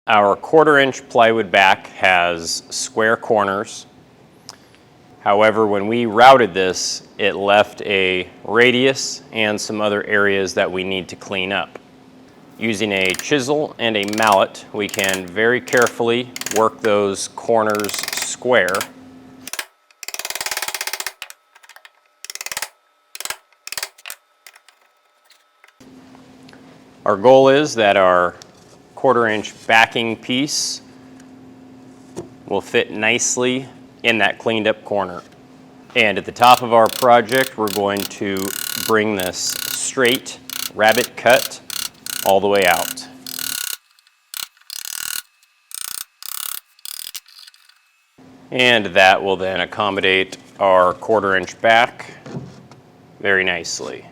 Our 1/4-inch plywood back has square corners. However, when we routed this, it left a radius and some other areas that we need to clean up. Using a chisel and a mallet, we can very carefully work those corners square. Our goal is that our 1/4-inch backing piece will fit nicely in that cleaned up corner. And at the top of our project, we're going to bring this straight rabbet cut all the way out. And that will then accommodate our 1/4-inch back very nicely.